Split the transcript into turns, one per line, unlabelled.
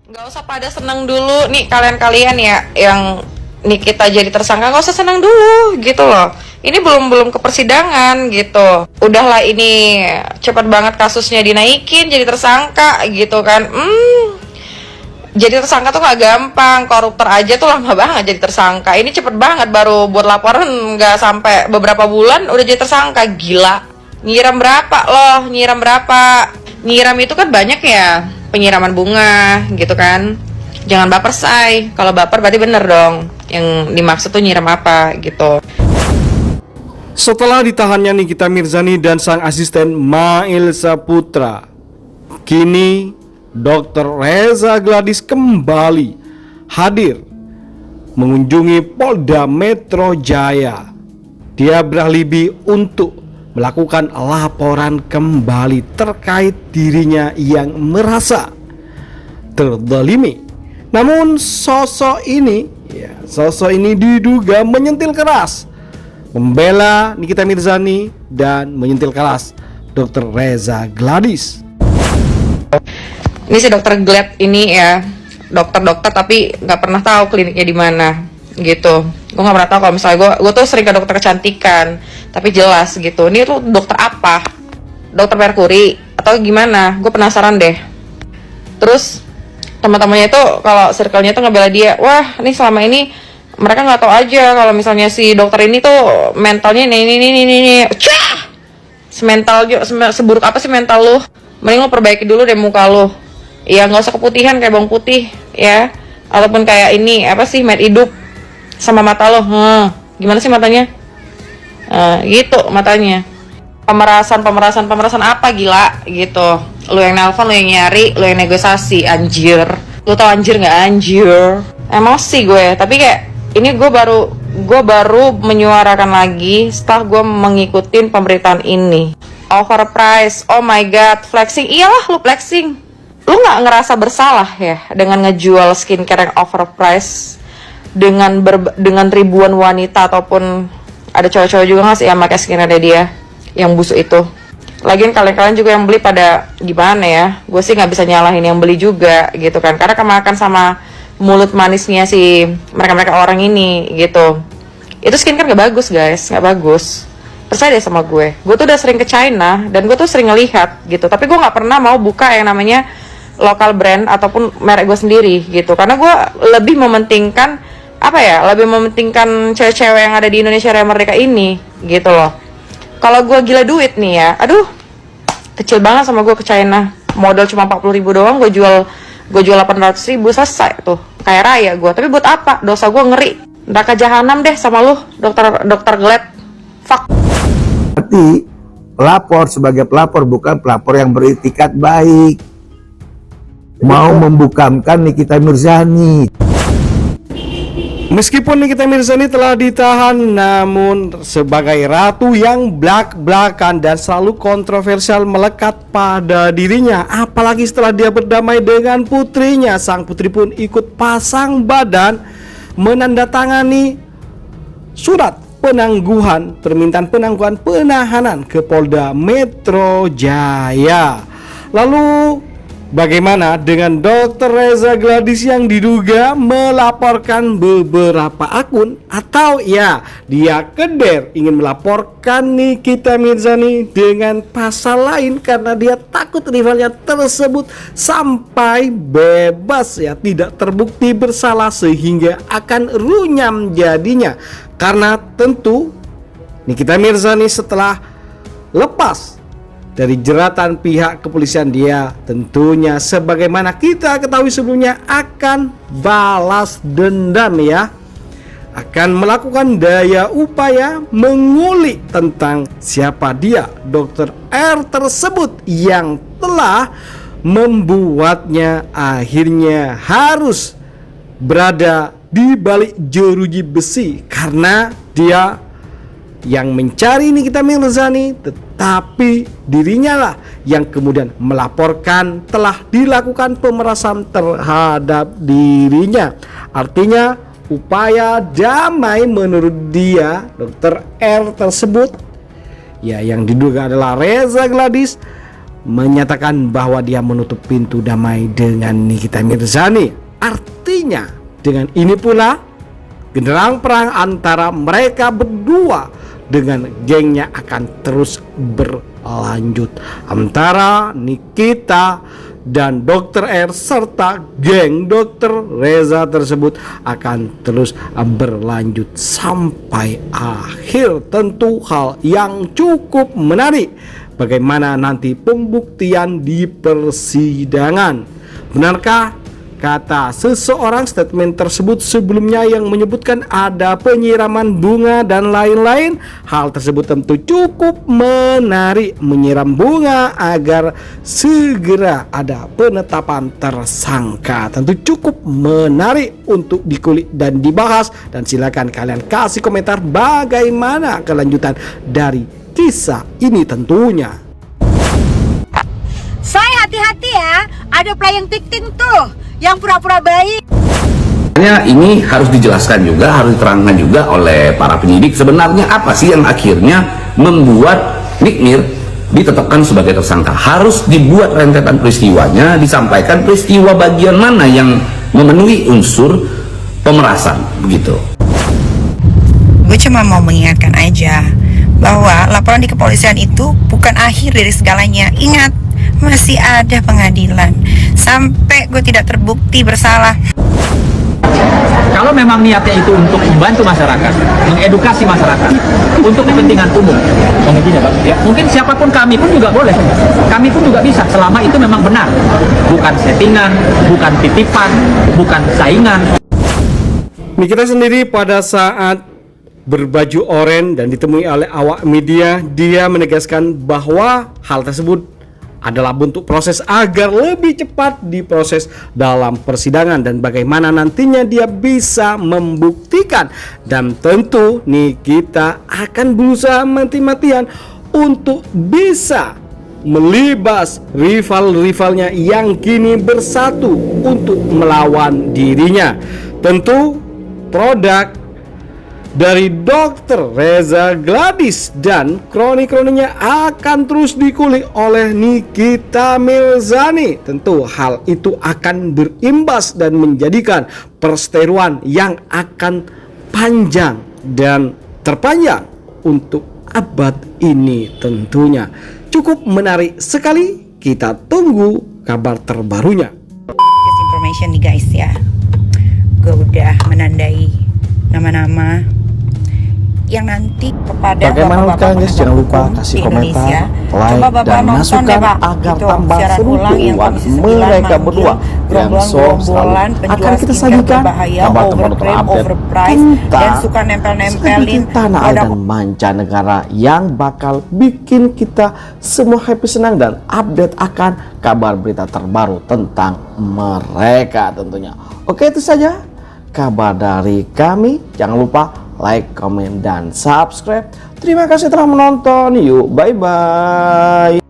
Nggak usah pada seneng dulu nih kalian-kalian ya yang Nikita jadi tersangka, nggak usah seneng dulu gitu loh. Ini belum ke persidangan gitu. Udahlah ini cepat banget kasusnya dinaikin jadi tersangka gitu kan. Jadi tersangka tuh nggak gampang, koruptor aja tuh lama banget jadi tersangka. Ini cepet banget, baru buat laporan nggak sampai beberapa bulan udah jadi tersangka, gila. Nyiram berapa loh, nyiram berapa? Nyiram itu kan banyak ya, penyiraman bunga gitu kan. Jangan baper say, kalau baper berarti bener dong. Yang dimaksud tuh nyiram apa gitu.
Setelah ditahannya Nikita Mirzani dan sang asisten Mail Saputra, kini Dr. Reza Gladys kembali hadir mengunjungi Polda Metro Jaya. Dia beralibi untuk melakukan laporan kembali terkait dirinya yang merasa terzalimi. Namun sosok ini diduga menyentil keras, membela Nikita Mirzani dan menyentil keras Dr. Reza Gladys.
Ini si dokter Glad ini ya, dokter tapi nggak pernah tahu kliniknya di mana gitu. Gue nggak pernah tahu kalau misalnya gue tuh sering ke dokter kecantikan, tapi jelas gitu. Ini tuh dokter apa? Dokter Merkuri atau gimana? Gue penasaran deh. Terus teman-temannya itu kalau circle-nya tuh ngebela dia. Wah, ini selama ini mereka nggak tahu aja kalau misalnya si dokter ini tuh mentalnya ini. Cah! Semental seburuk apa sih mental lu? Mending lo perbaiki dulu deh muka lo. Ya nggak usah keputihan kayak bawang putih ya. Ataupun kayak ini apa sih mat hidup sama mata lo. Gimana sih matanya? Gitu matanya. Pemerasan apa gila gitu. Lu yang nelpon, lu yang nyari, lu yang negosiasi, anjir. Lu tau anjir nggak anjir? Emosi gue, tapi kayak ini gue baru menyuarakan lagi setelah gue mengikutin pemberitaan ini. Overprice, oh my god, flexing, iyalah lu flexing. Lu nggak ngerasa bersalah ya dengan ngejual skincare yang overprice dengan ribuan wanita ataupun ada cowok-cowok juga nggak sih yang pakai skincare dia yang busuk itu. Lagian kalian juga yang beli pada gimana ya, gue sih nggak bisa nyalahin yang beli juga gitu kan, karena kemakan sama mulut manisnya si mereka orang ini gitu. Itu skincare nggak bagus guys, nggak bagus. Percaya deh sama gue tuh udah sering ke China dan gue tuh sering ngelihat gitu, tapi gue nggak pernah mau buka yang namanya lokal brand ataupun merek gue sendiri gitu, karena gue lebih mementingkan lebih mementingkan cewek-cewek yang ada di Indonesia Raya Merdeka ini gitu loh. Kalau gue gila duit nih ya, aduh kecil banget sama gue ke China, modal cuma 40.000 doang, gue jual 800.000 selesai tuh, kayak raya gue. Tapi buat apa? Dosa gue ngeri, neraka jahanam deh sama lu dokter Glad. Fuck.
Berarti pelapor sebagai pelapor bukan pelapor yang beretikat baik, mau membukamkan Nikita Mirzani.
Meskipun Nikita Mirzani telah ditahan, namun sebagai ratu yang blak-blakan dan selalu kontroversial melekat pada dirinya. Apalagi setelah dia berdamai dengan putrinya, sang putri pun ikut pasang badan menandatangani surat permintaan penangguhan penahanan ke Polda Metro Jaya. Lalu bagaimana dengan Dr. Reza Gladys yang diduga melaporkan beberapa akun, atau ya dia keder ingin melaporkan Nikita Mirzani dengan pasal lain karena dia takut rivalnya tersebut sampai bebas ya, tidak terbukti bersalah sehingga akan runyam jadinya. Karena tentu Nikita Mirzani setelah lepas dari jeratan pihak kepolisian, dia tentunya sebagaimana kita ketahui sebelumnya akan balas dendam ya, akan melakukan daya upaya mengulik tentang siapa dia Dr. R tersebut yang telah membuatnya akhirnya harus berada di balik jeruji besi, karena dia yang mencari Nikita Mirzani, tetapi dirinya lah yang kemudian melaporkan telah dilakukan pemerasan terhadap dirinya. Artinya upaya damai menurut dia Dr. R tersebut ya, yang diduga adalah Reza Gladys, menyatakan bahwa dia menutup pintu damai dengan Nikita Mirzani. Artinya dengan ini pula genderang perang antara mereka berdua dengan gengnya akan terus berlanjut. Antara Nikita dan Dr. R serta geng Dr. Reza tersebut akan terus berlanjut sampai akhir. Tentu hal yang cukup menarik bagaimana nanti pembuktian di persidangan. Benarkah kata seseorang statement tersebut sebelumnya yang menyebutkan ada penyiraman bunga dan lain-lain? Hal tersebut tentu cukup menarik, menyiram bunga agar segera ada penetapan tersangka. Tentu cukup menarik untuk dikulik dan dibahas, dan silakan kalian kasih komentar bagaimana kelanjutan dari kisah ini tentunya.
Saya hati-hati ya, ada playing victim tuh yang pura-pura baik.
Sebenarnya ini harus dijelaskan juga, harus diterangkan juga oleh para penyidik sebenarnya apa sih yang akhirnya membuat Nick Mir ditetapkan sebagai tersangka. Harus dibuat rentetan peristiwanya, disampaikan peristiwa bagian mana yang memenuhi unsur pemerasan begitu.
Gue cuma mau mengingatkan aja bahwa laporan di kepolisian itu bukan akhir dari segalanya. Ingat, masih ada pengadilan sampai gue tidak terbukti bersalah.
Kalau memang niatnya itu untuk membantu masyarakat, mengedukasi masyarakat untuk kepentingan umum, mungkin siapapun, kami pun juga boleh, kami pun juga bisa, selama itu memang benar, bukan settingan, bukan titipan, bukan saingan.
Nikita sendiri pada saat berbaju oranye dan ditemui oleh awak media, dia menegaskan bahwa hal tersebut adalah bentuk proses agar lebih cepat diproses dalam persidangan dan bagaimana nantinya dia bisa membuktikan. Dan tentu Nikita akan berusaha mati-matian untuk bisa melibas rival-rivalnya yang kini bersatu untuk melawan dirinya. Tentu produk dari Dr. Reza Gladys dan kroni-kroninya akan terus dikulik oleh Nikita Mirzani. Tentu hal itu akan berimbas dan menjadikan perseteruan yang akan panjang dan terpanjang untuk abad ini tentunya. Cukup menarik sekali, kita tunggu kabar terbarunya.
Just information nih guys ya, gue udah menandai nama-nama yang nanti kepada
Bagaimana
bapak-bapak
kalian guys, jangan lupa
penegak
kasih
hukum di
komentar,
Indonesia.
like,
Coba Bapak
dan
nonton
masukan
deh, Pak.
agar
Itu
tambah
siaran
seru
ulang yang
buat
Komisi 9
mereka
manggil
berdua yang
gerombolan-gerombolan
akan
penjual
kita
skincare
sajikan
berbahaya,
kabar terbaru
overclaim,
terupdate
overprice, dan suka nempel-nempelin
tanah air
produk
dan mancanegara yang bakal bikin kita semua happy, senang, dan update akan kabar berita terbaru tentang mereka tentunya. Oke, itu saja kabar dari kami. Jangan lupa like, komen, dan subscribe. Terima kasih telah menonton. Yuk, bye-bye.